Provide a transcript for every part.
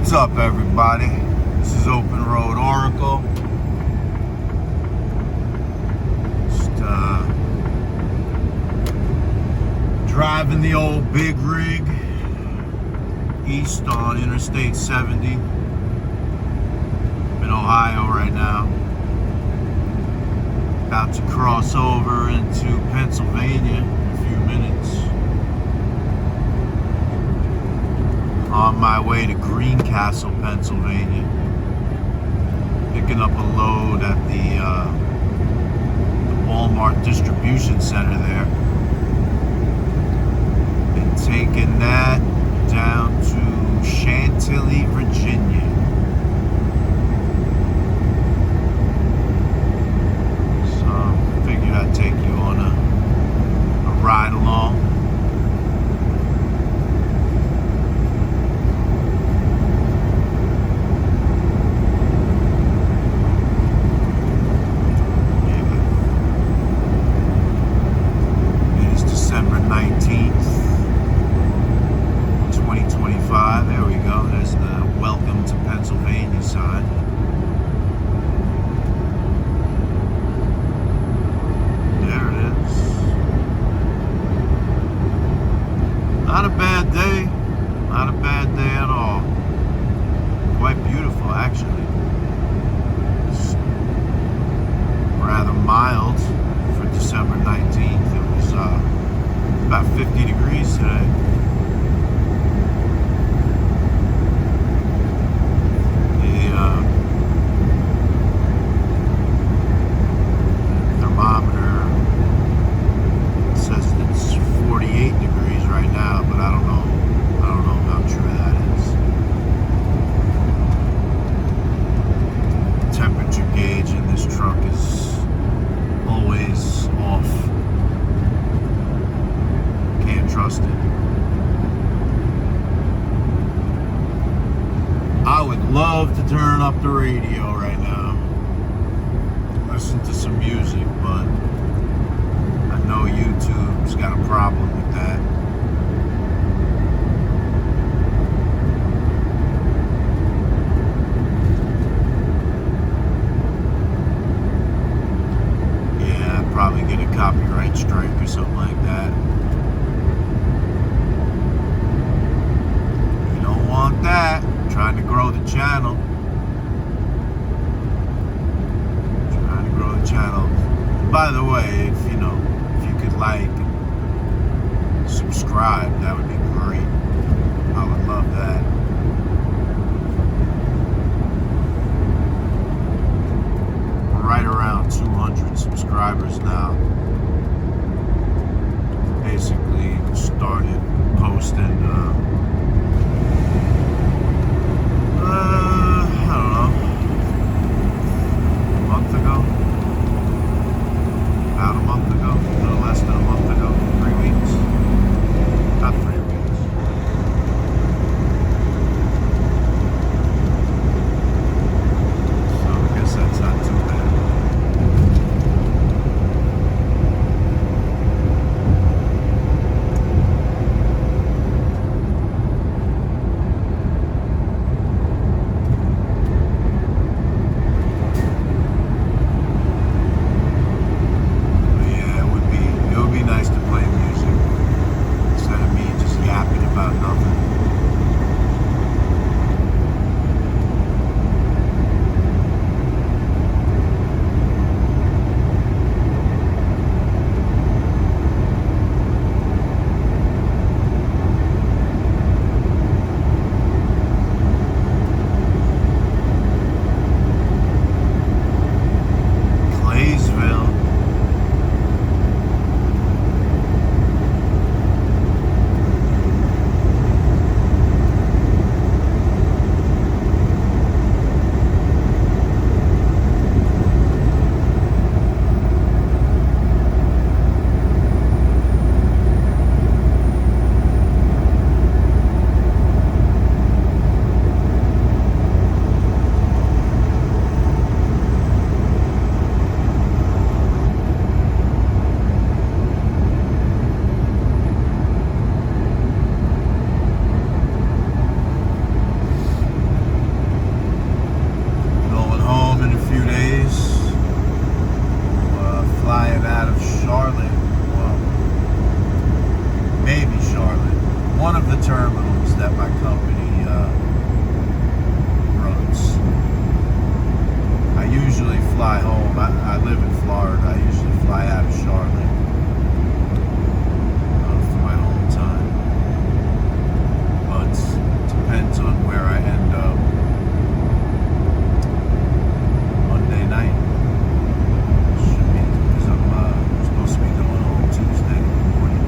What's up, everybody? This is Open Road Oracle. Just driving the old big rig east on Interstate 70 in Ohio right now. About to cross over into Pennsylvania in a few minutes. On my way to Greencastle, Pennsylvania, picking up a load at the Walmart distribution center there, and taking that down to Chantilly, Virginia. So I figured I'd take you on a ride along. There we go. There's the welcome to Pennsylvania sign. There it is. Not a bad day. Not a bad day at all. Quite beautiful, actually. It's rather mild for December 19th. It was about 50 degrees today. Thermometer says it's 48 degrees right now, but I don't know how true that is. Temperature gauge in this truck is always off. Can't trust it. I would love to turn up the radio right now, listen to some music, but I know YouTube's got a problem with that. Yeah, I'd probably get a copyright strike or something like that. You don't want that. Trying to grow the channel. Channel. By the way, if you could like and subscribe, that would be great. I would love that. We're right around 200 subscribers now. Basically started posting I don't know, a month ago. About a month ago, a little less than a month ago, 3 weeks. About 3 weeks. terminals that my company runs. I usually fly home. I live in Florida. I usually fly out of Charlotte for my home time. But it depends on where I end up Monday night. Should be, because I'm supposed to be going home Tuesday morning.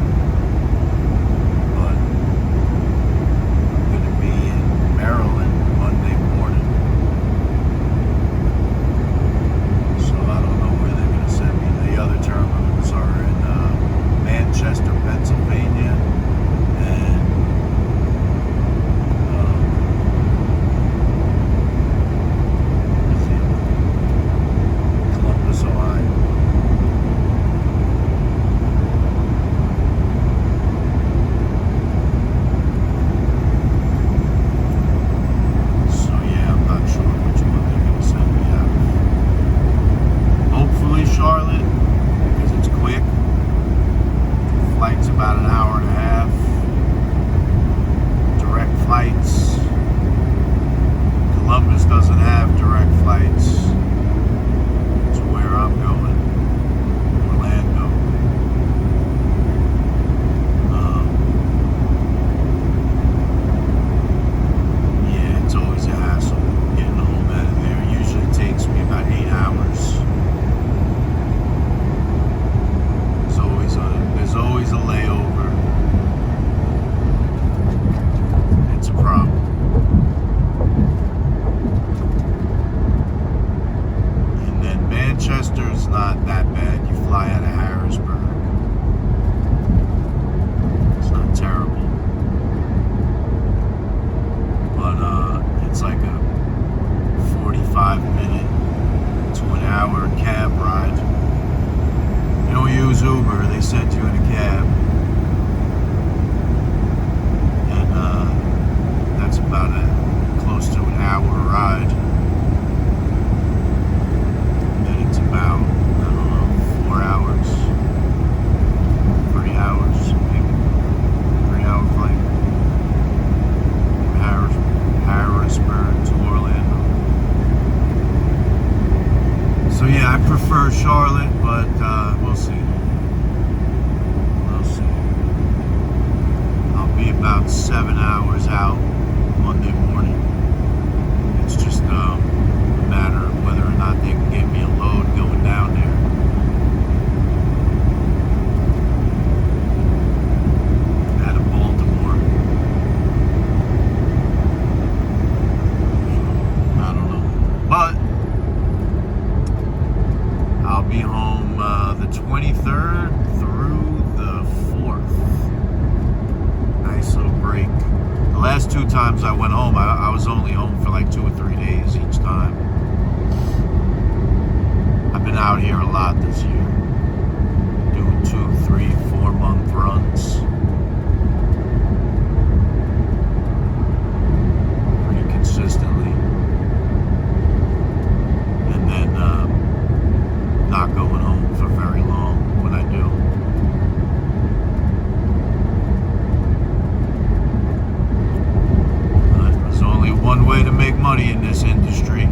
But I'm going to be in Maryland Monday morning. So I don't know where they're going to send me. The other terminals are in Manchester, Pennsylvania, and Columbus, Ohio. So yeah, I'm not sure which one they're going to send me out. Hopefully Charlotte, because it's quick. Flight's about an hour and a half. Direct flights. Columbus doesn't have direct flights to where I'm going, Orlando. Yeah, it's always a hassle getting home out of there. It usually takes me about 8 hours. There's always a layover. It's a problem. And then Manchester's not that bad. You fly out of Harrisburg. It's not terrible. But it's like a 45-minute to an hour cab ride. You don't use Uber, they send you in a cab. And that's about close to an hour ride. And it's about, I don't know, 4 hours, 3 hours, maybe 3-hour flight. Harrisburg to Orlando. So yeah, I prefer Charlotte, but we'll see. We'll see. I'll be about 7 hours out Monday morning. It's just a matter of whether or not they can get me a load going down there. Out of Baltimore. So, I don't know. But I'll be home the 23rd through the 4th. Nice little break. The last 2 times I went home, I was only home for like 2 or 3 days each time. I've been out here a lot this year. Doing 2, 3, 4 month runs. Pretty consistently. And then not going home for very long when I do. There's only one way to make money in this industry,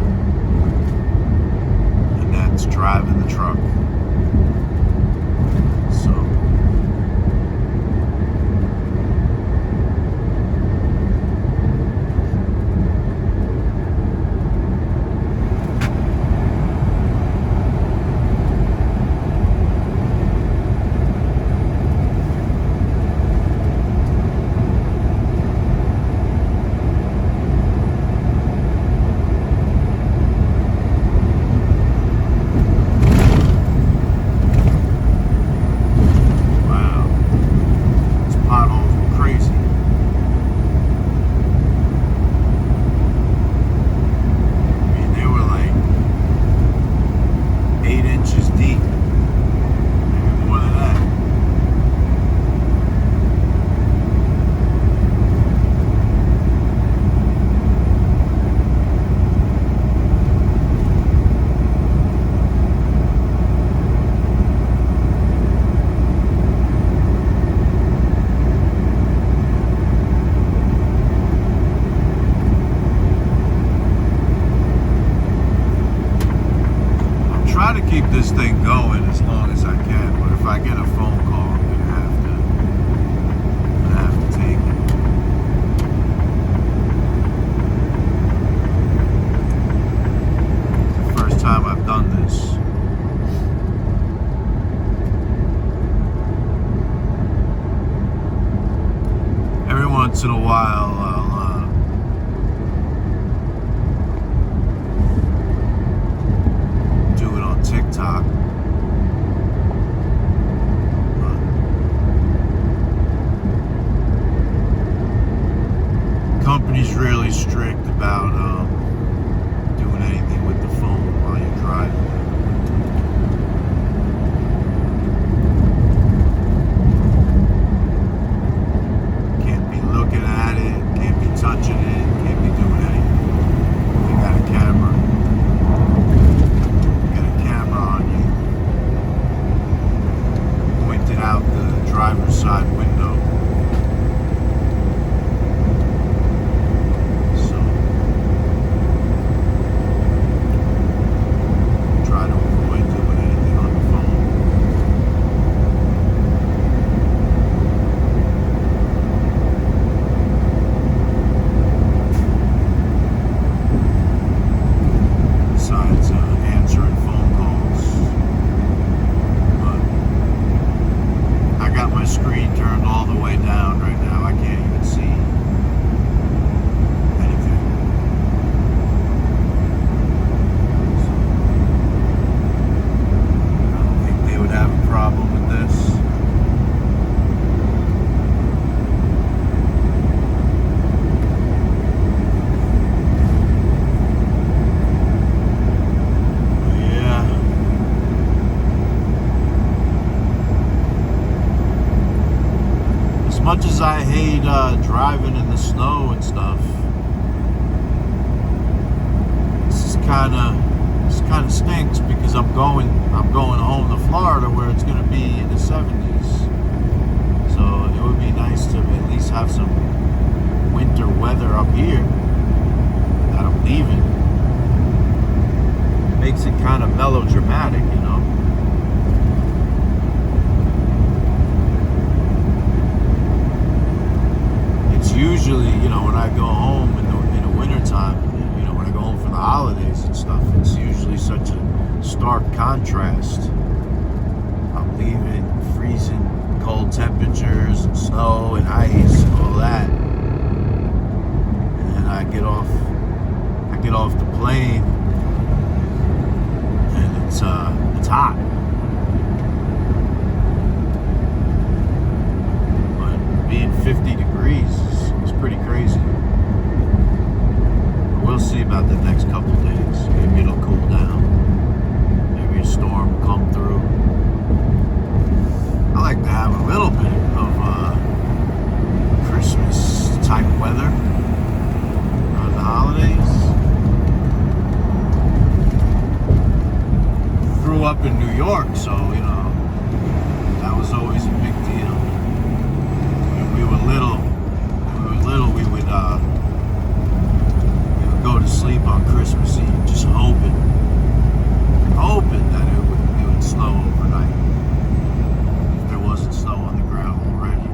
and that's driving the truck. So company's really strict about doing anything with the phone while you're driving. Can't be looking at it, can't be touching it, can't be doing anything. You got a camera. You got a camera on you. Pointed out the driver's side window. As much as I hate driving in the snow and stuff, this kind of stinks because I'm going home to Florida where it's going to be in the 70s. So it would be nice to at least have some winter weather up here that I'm leaving. It makes it kind of melodramatic, you know. Usually, you know, when I go home in the wintertime, you know, when I go home for the holidays and stuff, it's usually such a stark contrast. I'm leaving freezing cold temperatures and snow and ice and all that. And then I get off the plane and it's hot. But being 50 degrees is pretty crazy. We'll see about the next couple days. Maybe it'll cool down. Maybe a storm will come through. I like to have a little bit of Christmas type weather around the holidays. Grew up in New York, so you know that was always a big deal. When we were little, we would go to sleep on Christmas Eve, just hoping that it would snow overnight. If there wasn't snow on the ground already.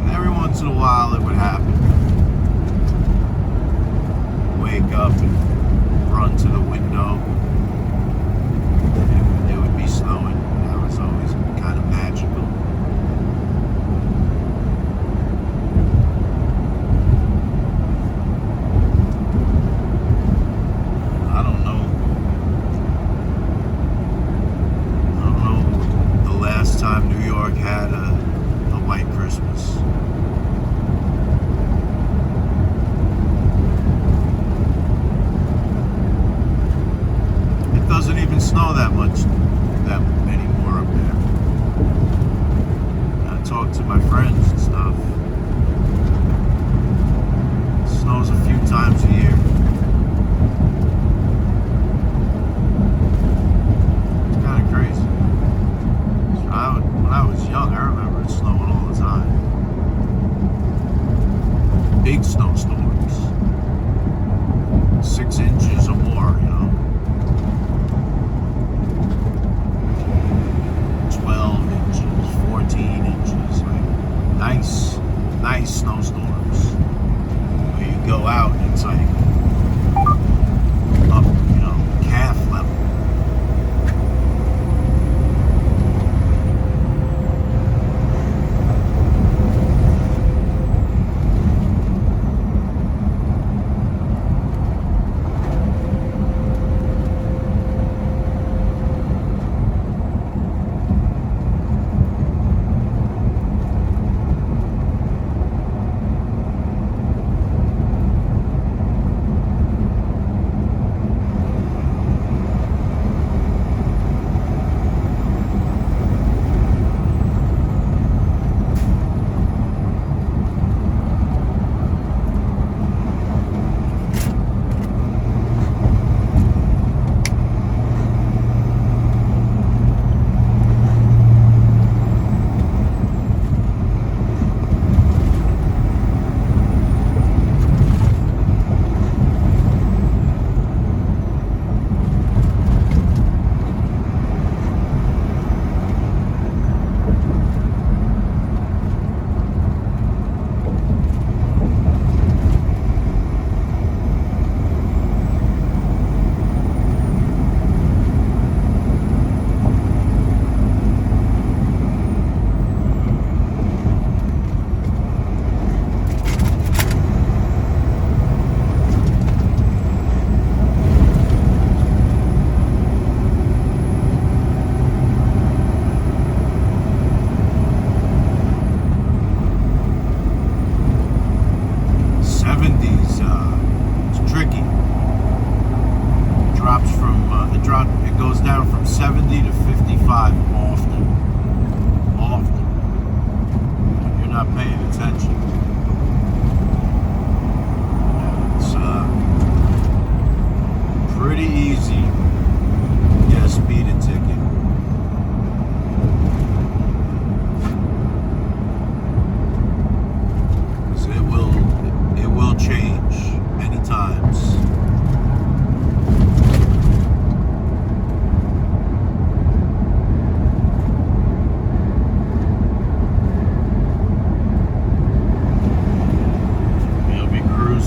And every once in a while it would happen. Wake up and run to the window. It would be snowing. That was always kind of magical. Time New York had a white Christmas. It doesn't even snow that much anymore up there. I talk to my friends and stuff. It snows a few times a year. It's kind of crazy. When I was young, I remember it snowing all the time. Big snowstorms. 6 inches or more, you know. 12 inches, 14 inches. Like nice snowstorms. Where you go out and it's like up, you know, calf level. watching. It's pretty easy to get a speeding ticket. So it will change many times.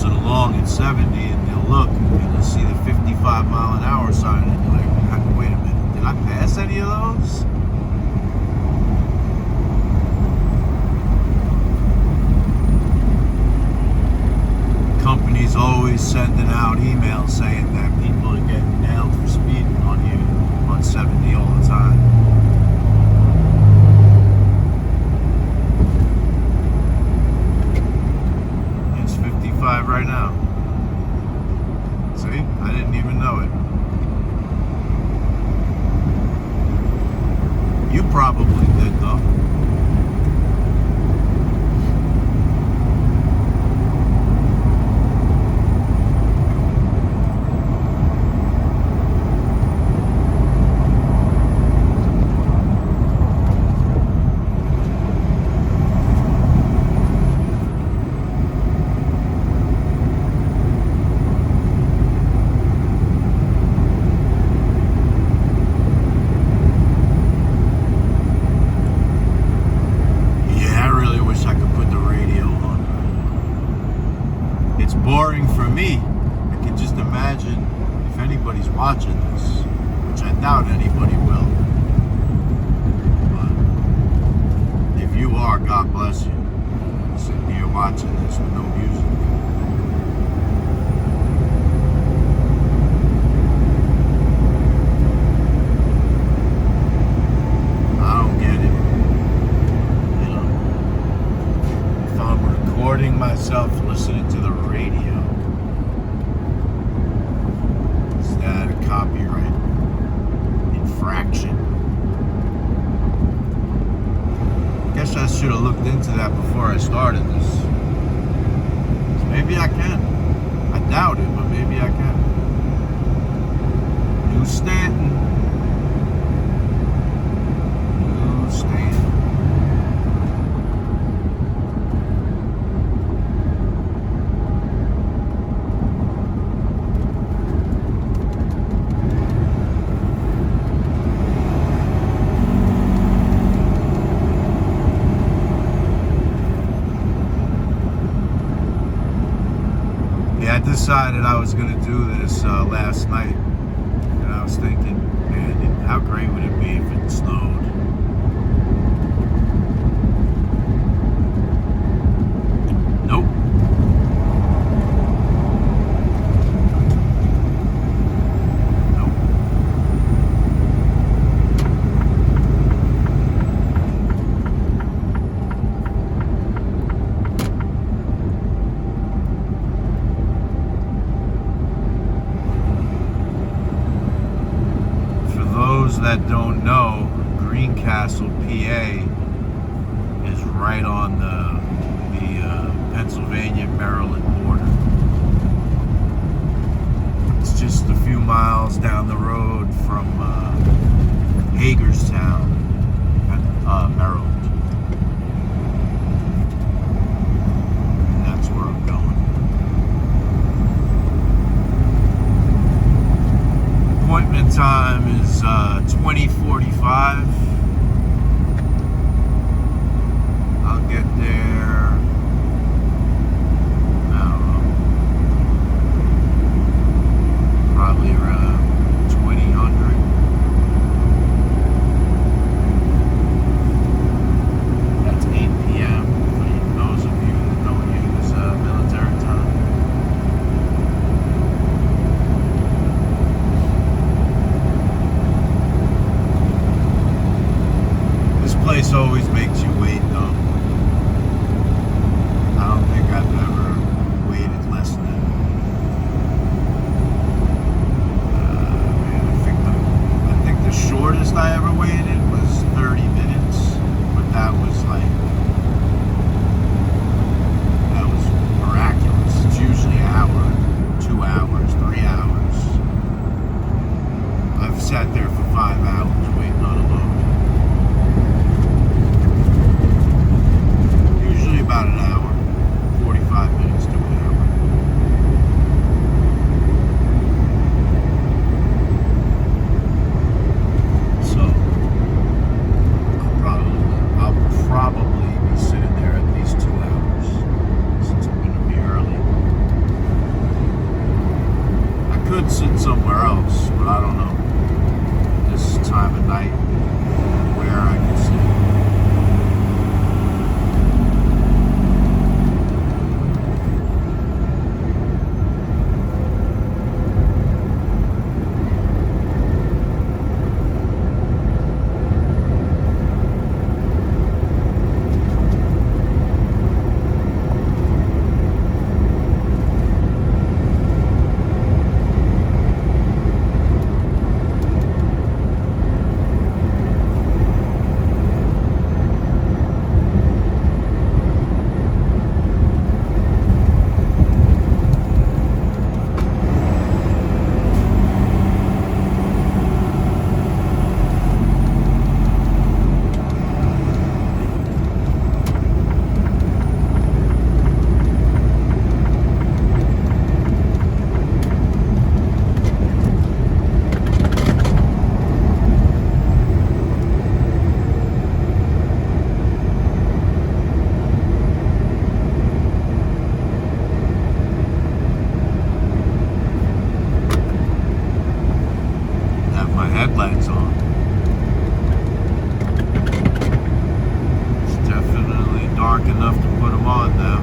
Along at 70 and you'll look and you'll see the 55-mile-an-hour sign and you're like, wait a minute, did I pass any of those? Companies always sending out emails saying that people are getting nailed for speeding on you on 70 all the time. Right now. See? I didn't even know it. You probably did though. Boring for me. I can just imagine if anybody's watching this, which I doubt anybody will. But if you are, God bless you. Sitting here watching this with no music. I don't get it. You know, if I'm recording myself listening to the radio, is that a copyright infraction? Guess I should have looked into that before I started this. Maybe I can. I doubt it, but maybe I can. New Stanton. New Stanton. I decided I was going to do this last night, and I was thinking, man, how great would it be if it snowed? Nope. That don't know, Greencastle, PA is right on the Pennsylvania-Maryland border. It's just a few miles down the road from Hagerstown, Maryland. And that's where I'm going. Appointment time is 20:45. I'll get there, I don't know, probably around 2000. That's 8 p.m. for those of you that don't use military time. Yeah.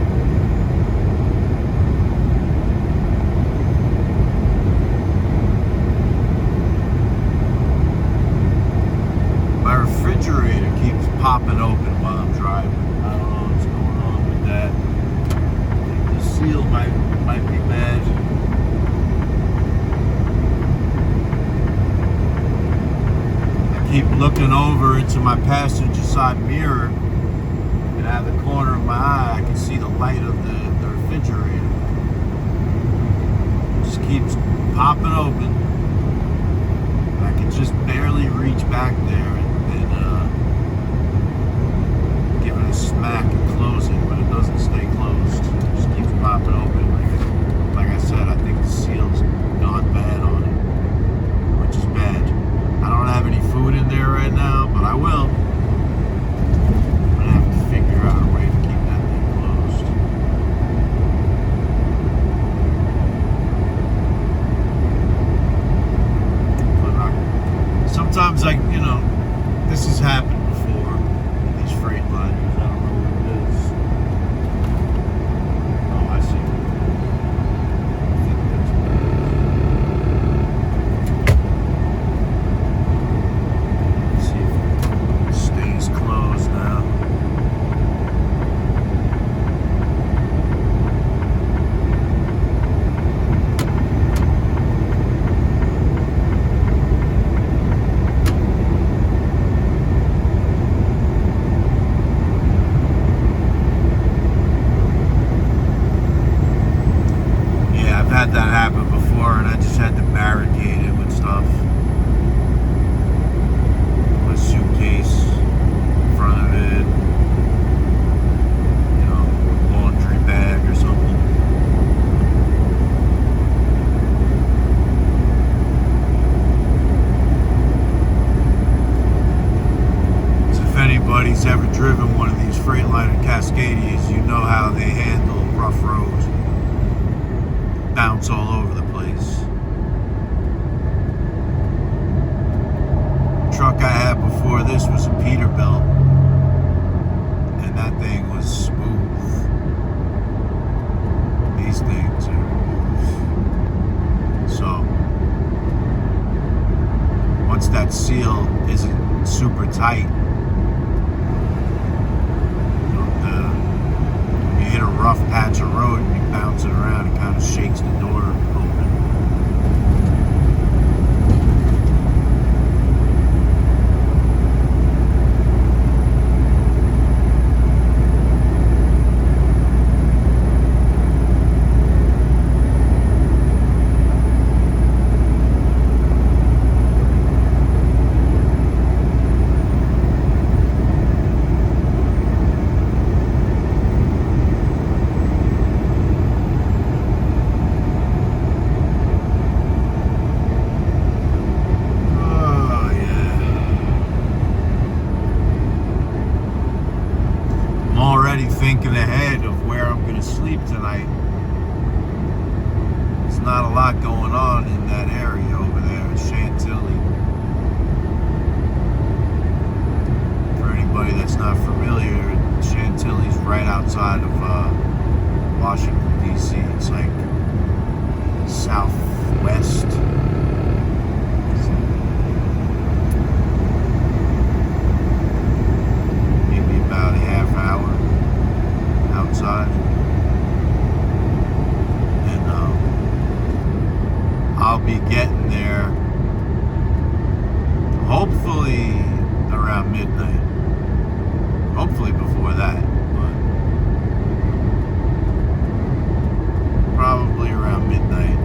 My refrigerator keeps popping open while I'm driving. I don't know what's going on with that. The seal might be bad. I keep looking over into my passenger side mirror, and out of the corner of my eye, I can see the light of the refrigerator. It just keeps popping open. I can just barely reach back there and give it a smack and close it, but it doesn't stay closed. It just keeps popping open. Like I said, I think the seal's gone bad on it, which is bad. I don't have any food in there right now, but I will. I'm gonna have to figure out a way to keep that thing closed. But sometimes, this has happened before in these freight liners. I don't know what it is. Oh, I see. I think that's let's see if it stays closed now. Had that happen before, and I just had to barricade it with stuff. My suitcase in front of it, laundry bag or something. So if anybody's ever driven one of these Freightliner Cascadias, you know how they handle rough roads. Bounce all over the place. The truck I had before this was a Peterbilt, and that thing was smooth. These things are so. Once that seal isn't super tight, you hit a rough patch of road and you bounce it around, it kind of shakes the door open. Thinking ahead of where I'm going to sleep tonight. There's not a lot going on in that area over there in Chantilly. For anybody that's not familiar, Chantilly's right outside of Washington, D.C. It's like southwest. Maybe about a half hour outside, and I'll be getting there hopefully around midnight, hopefully before that, but probably around midnight.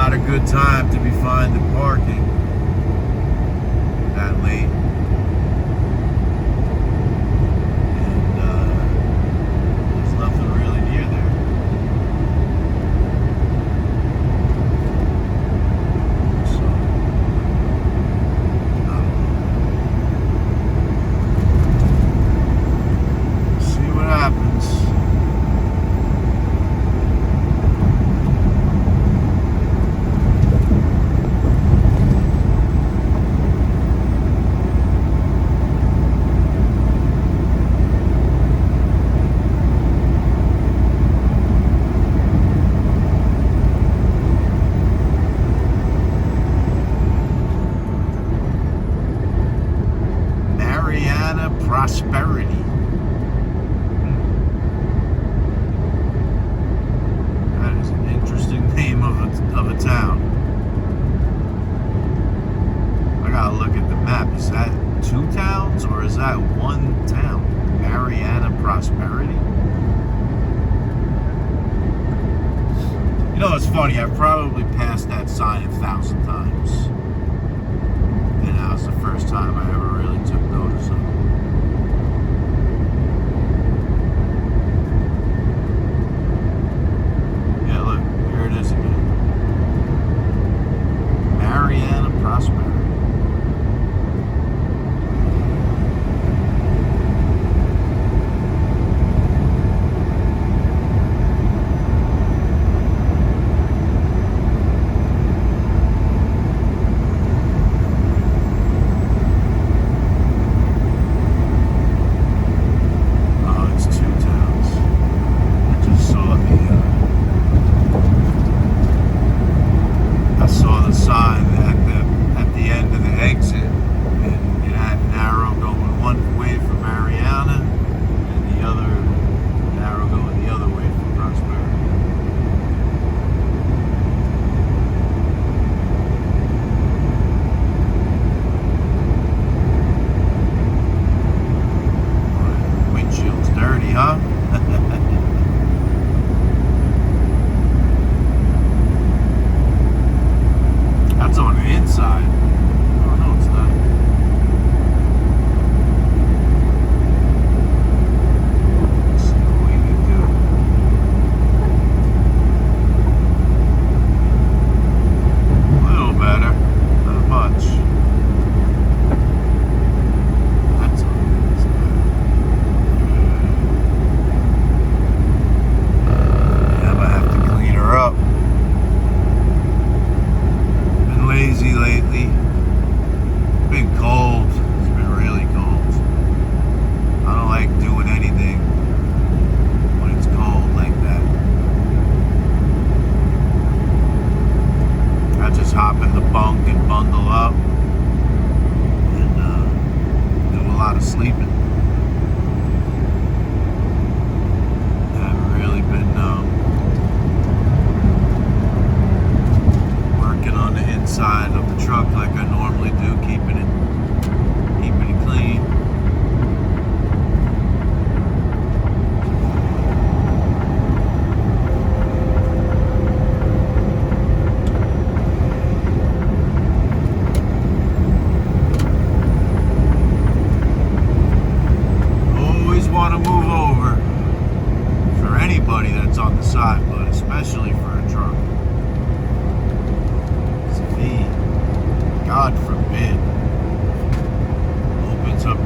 not a good time to be finding parking that late. And there's nothing really near there. So, I don't know. See what happens. Prosperity. That is an interesting name of a town. I gotta look at the map. Is that two towns or is that one town? Mariana Prosperity? You know, it's funny. I've probably passed that sign 1,000 times. And that was the first time I ever really took notice of it. Mariana Prosperity. Oh, it's two towns. I just saw the sign at the end of the exit, and it had an arrow going one way for Mariana and the other arrow going the other way for Prosperity. Windshield's dirty, huh? That's on the inside. Oh, no, it's not. Let's see what we can do. A little better. Not much. That's on the inside. Yeah, I'm gonna have to clean her up. Lazy lately. It's been cold. It's been really cold. I don't like doing anything when it's cold like that. I just hop in the bunk and bundle up and do a lot of sleeping. I haven't really been on the inside of the truck like I normally do, keeping it clean. Always want to move over for anybody that's on the side, but especially for a truck. God forbid, opens up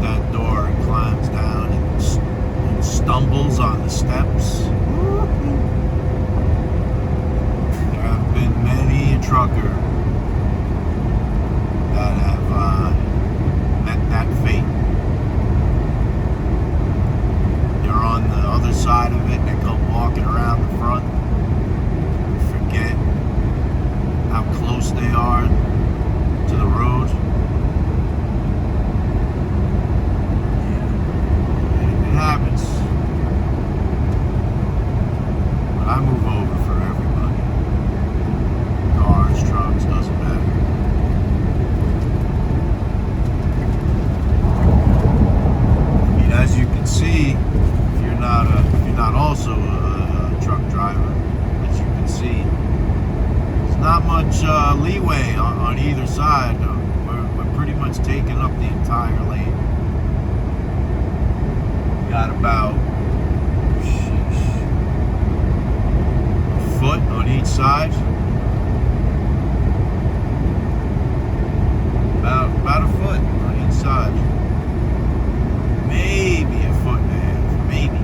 much leeway on either side. We're pretty much taking up the entire lane. Got about a foot on each side. About a foot on each side. Maybe a foot and a half. Maybe.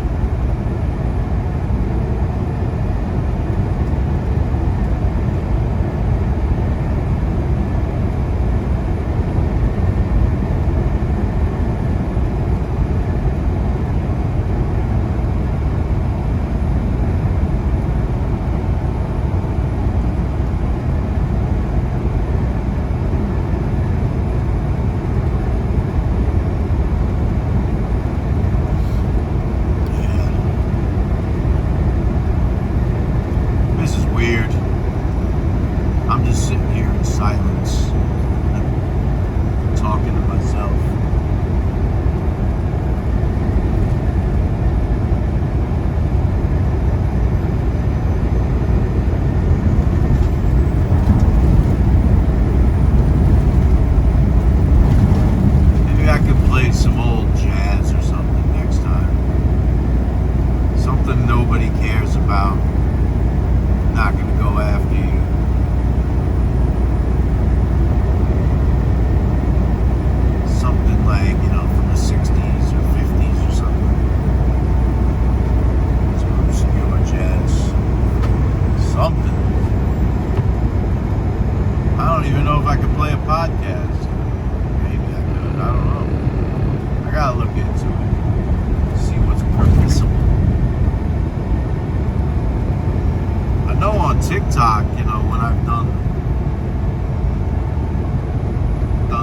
TikTok, you know, when I've done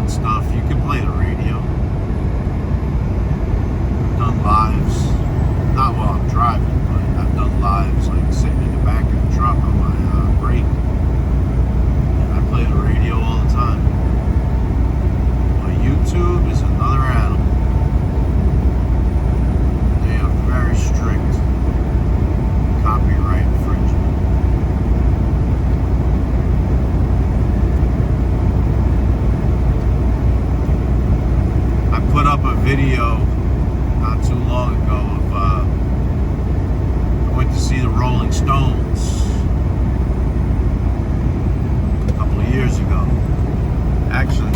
stuff, you can play the radio. I've done lives, not while I'm driving, but I've done lives like sitting in the back of the truck on my break, and I play the radio all the time. But YouTube is another animal. They are very strict copyright infringement. Put up a video not too long ago of I went to see the Rolling Stones a couple of years ago. Actually,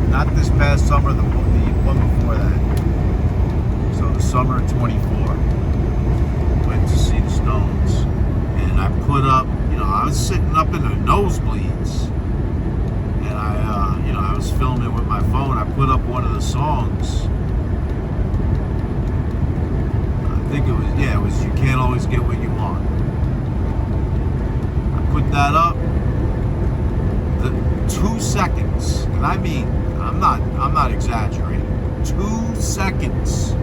not this past summer, the one before that. So the summer of 24, went to see the Stones, and I put up, you know, I was sitting up in the nosebleeds. I was filming with my phone. I put up one of the songs. I think it was You Can't Always Get What You Want. I put that up. The 2 seconds, and I mean, I'm not exaggerating. 2 seconds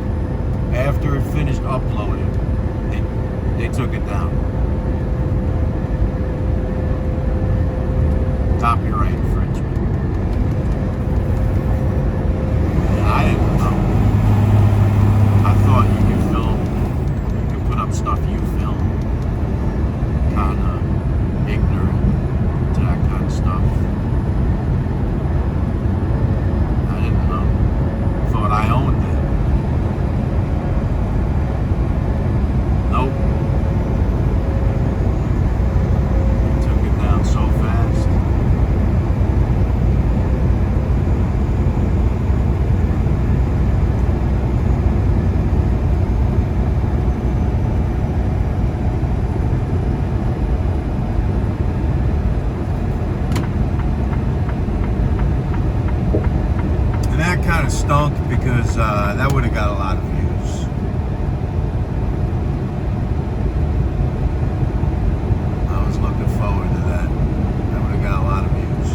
after it finished uploading, they took it down. Copyright infringement. I didn't know. I thought you could film, you could put up stuff you film. Kinda ignorant to that kind of stuff. I didn't know. Thought I owned it. Nope. Took it down so fast. Stunk because that would have got a lot of views. I was looking forward to that. That would have got a lot of views.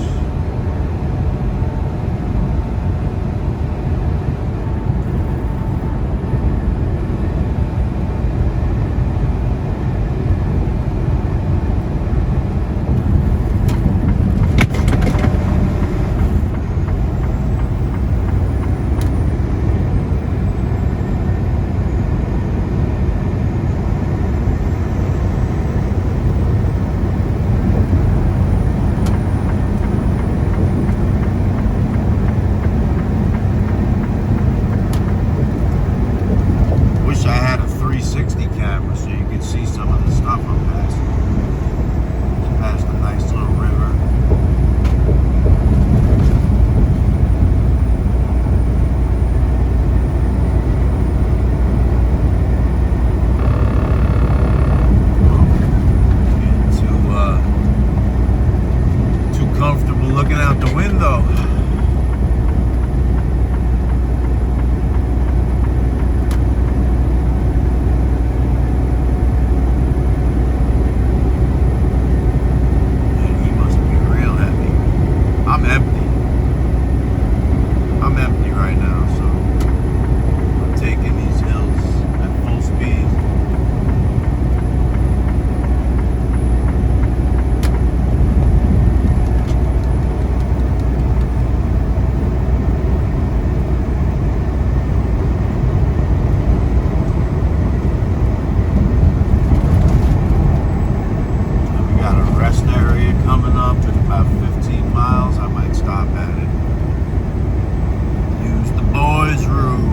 Comfortable looking out the window. Man, he must be real heavy. I'm empty. I'm empty right now, so I'm taking these hills at full speed. Coming up in about 15 miles, I might stop at it. Use the boys' room.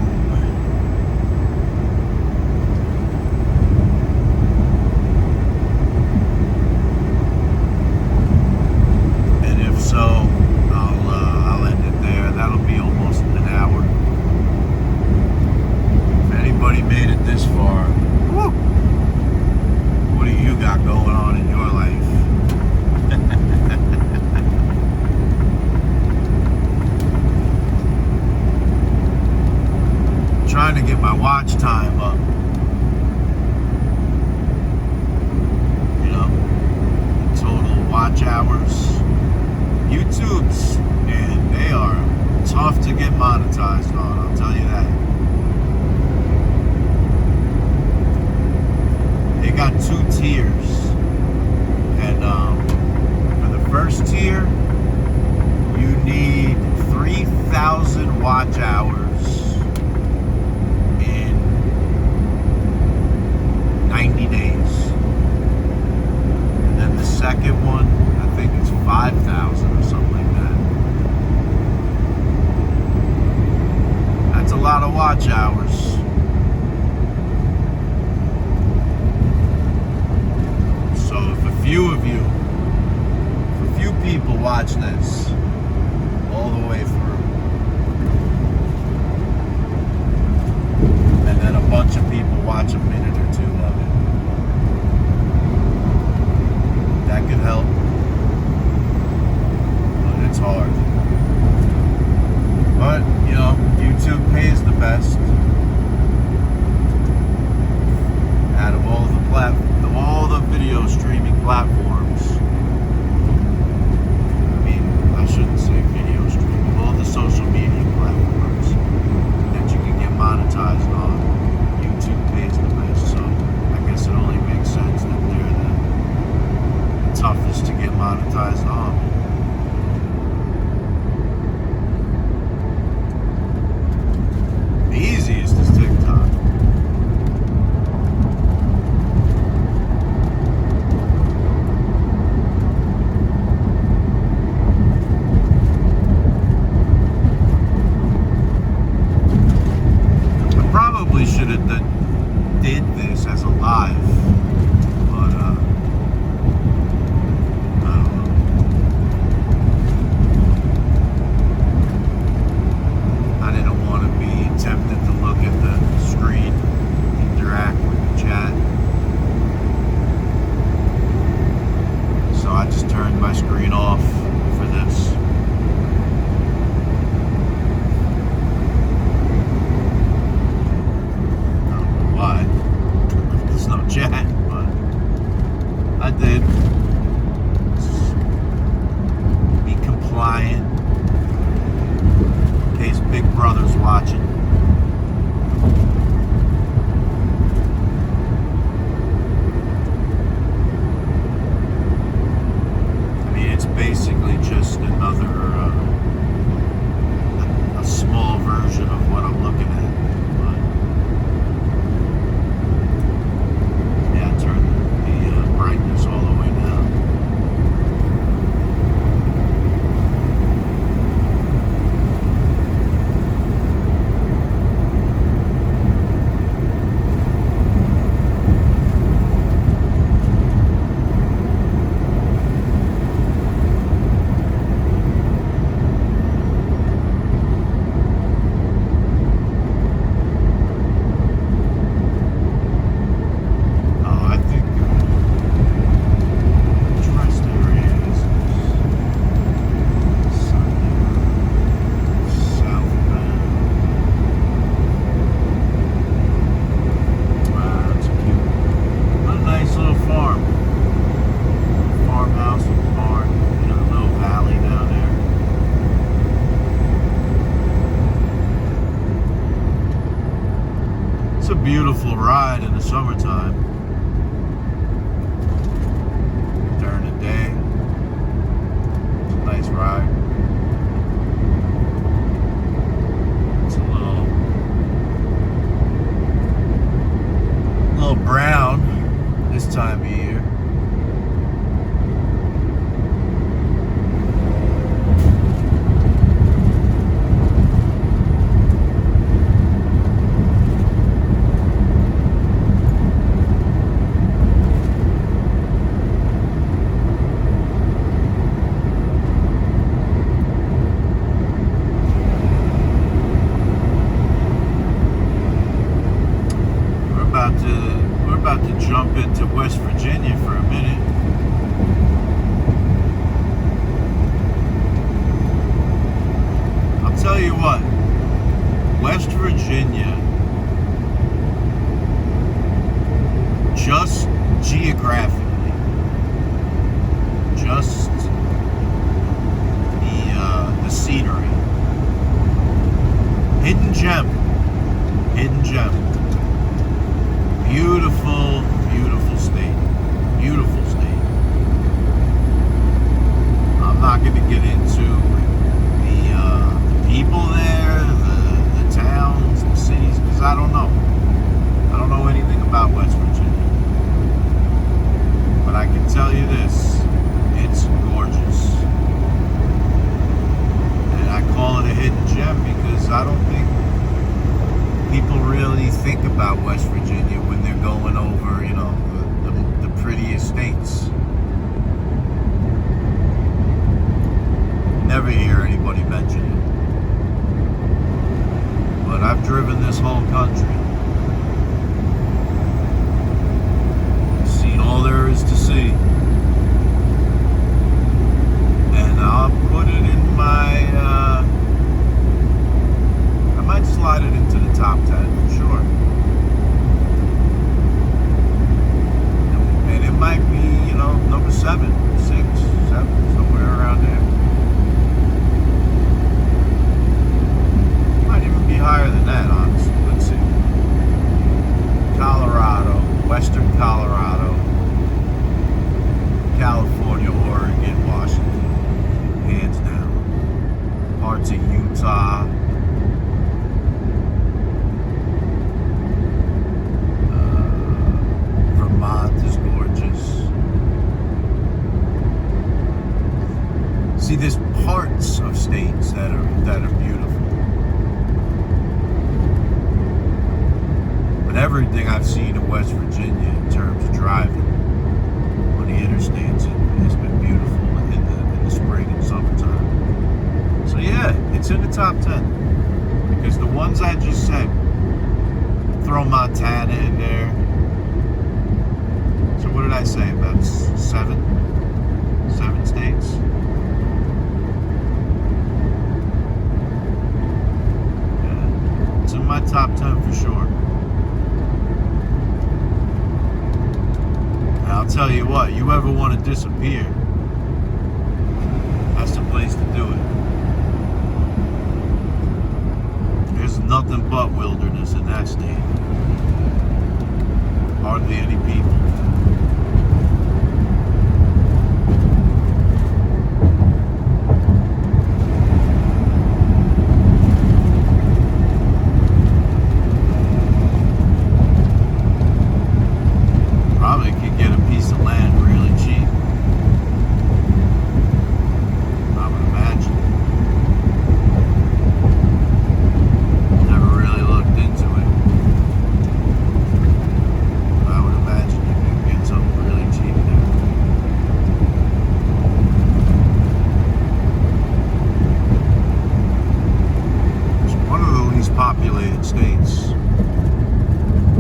And if so, I'll end it there. That'll be almost an hour. If anybody made it this far, woo, what do you got going on in your life? Trying to get my watch time up. You know, total watch hours. YouTube's, man, they are tough to get monetized on, I'll tell you that. They got 2 tiers. And for the first tier, you need 3,000 watch hours in 90 days. And then the second one, I think it's 5,000 or something like that. That's a lot of watch hours. So if a few of you, if a few people watch this all the way through, and then a bunch of people watch a minute or two of it, that could help. But it's hard. But, you know, YouTube pays the best. Out of all the video streaming platforms. I mean, I shouldn't say video streaming, all the social media platforms that you can get monetized on, YouTube pays the best. So I guess it only makes sense that they're the toughest to get monetized on. The easiest is TikTok. Should have did this as a live, but I don't know. I didn't want to be tempted to look at the screen, interact with the chat, so I just turned my screen off for this. There's no chat, but I did. Be compliant in case Big Brother's watching. I mean, it's basically just another a small version of what I'm looking at. Brightness all the way down. Hidden gem. Hidden gem. Beautiful, beautiful state. Beautiful state. I'm not going to get into the people there, the towns, the cities, because I don't know. I don't know anything about West Virginia. But I can tell you this, it's gorgeous. And I call it a hidden gem because I don't think people really think about West Virginia when they're going over, you know, the prettiest states. Never hear anybody mention it. But I've driven this whole country. Seen all there is to see. And I'll put it in my, I might slide it into the top 10 for sure. And it might be, you know, number 7, 6, 7, somewhere around there. Might even be higher than that, honestly. Let's see. Colorado, Western Colorado, California, Oregon, Washington, hands down. Parts of Utah. Vermont is gorgeous. See, there's parts of states that are beautiful. But everything I've seen in West Virginia in terms of driving on the interstates has been beautiful in the spring and summertime. So yeah, it's in the top 10. Because the ones I just said, throw Montana in there. So what did I say? About 7 states? Yeah. It's in my top 10 for sure. And I'll tell you what, you ever want to disappear, that's the place to do it. There's nothing but wilderness in that state. Hardly any people. Probably could get a piece of land really cheap. I would imagine. Never really looked into it. I would imagine you could get something really cheap there. It's one of the least populated states.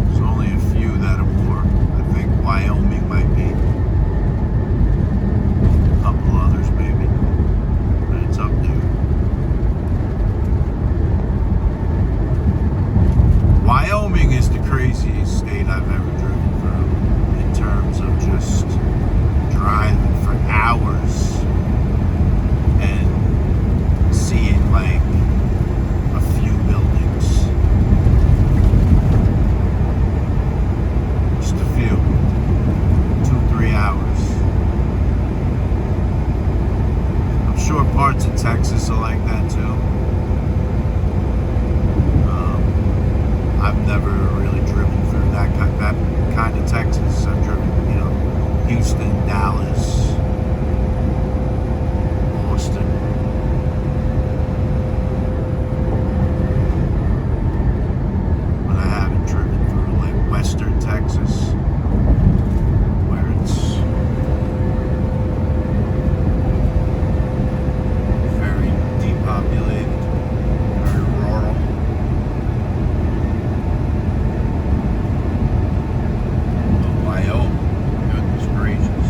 There's only a few that are more. I think Wyoming might be. A couple others maybe. But it's up there. Wyoming is the craziest state I've ever driven through in terms of just driving for hours and seeing like a few buildings. Just a few. 2-3 hours. I'm sure parts of Texas are like that too. I've never really driven through that kind of Texas. I've driven, you know, Houston, Dallas, Austin. But I haven't driven through like Western Texas, where it's very depopulated, very rural. Wyoming, goodness gracious.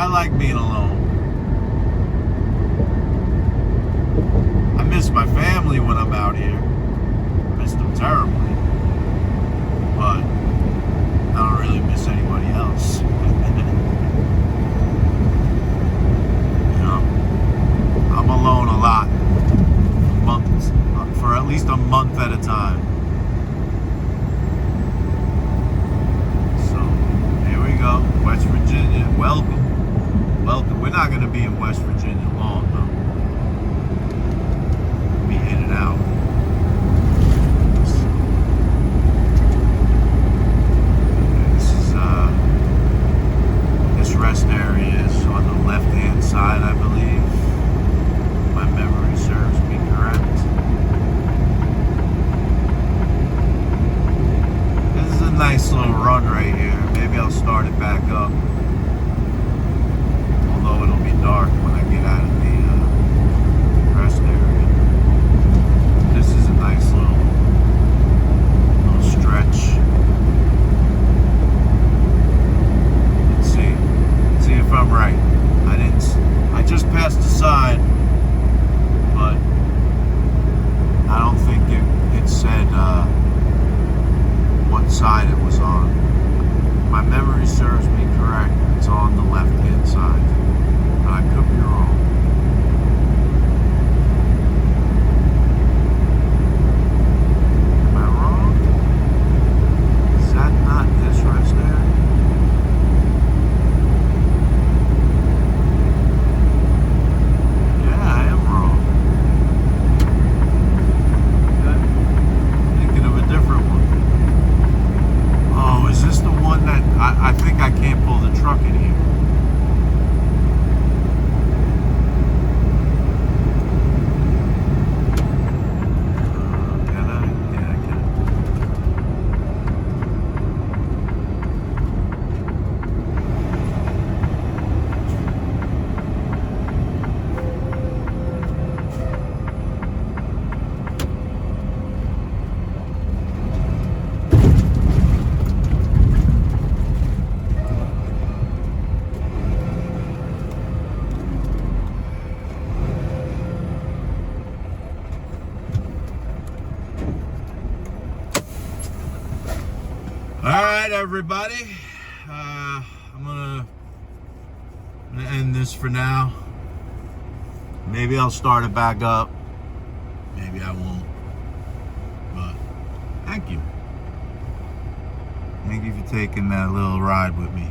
I like being alone. I miss my family when I'm out here. I miss them terribly. But I don't really miss anybody else. You know, I'm alone a lot. Months, for at least a month at a time. So, here we go. West Virginia. Welcome. Welcome. We're not going to be in West Virginia long, though. We'll be in and out. This rest area is on the left-hand side, I believe. My memory serves me correct. This is a nice little run right here. Maybe I'll start it back up. Although it'll be dark when I get out of the rest area. This is a nice little stretch. Let's see. See if I'm right. I just passed the sign, but I don't think it said what side it was on. My memory serves me correct. It's on the left-hand side, but I could be wrong. Am I wrong? Is that not this rest area? I think I can't pull the truck in here. Can I? Yeah, I can. Alright, everybody, I'm gonna end this for now. Maybe I'll start it back up. Maybe I won't. But thank you. Thank you for taking that little ride with me.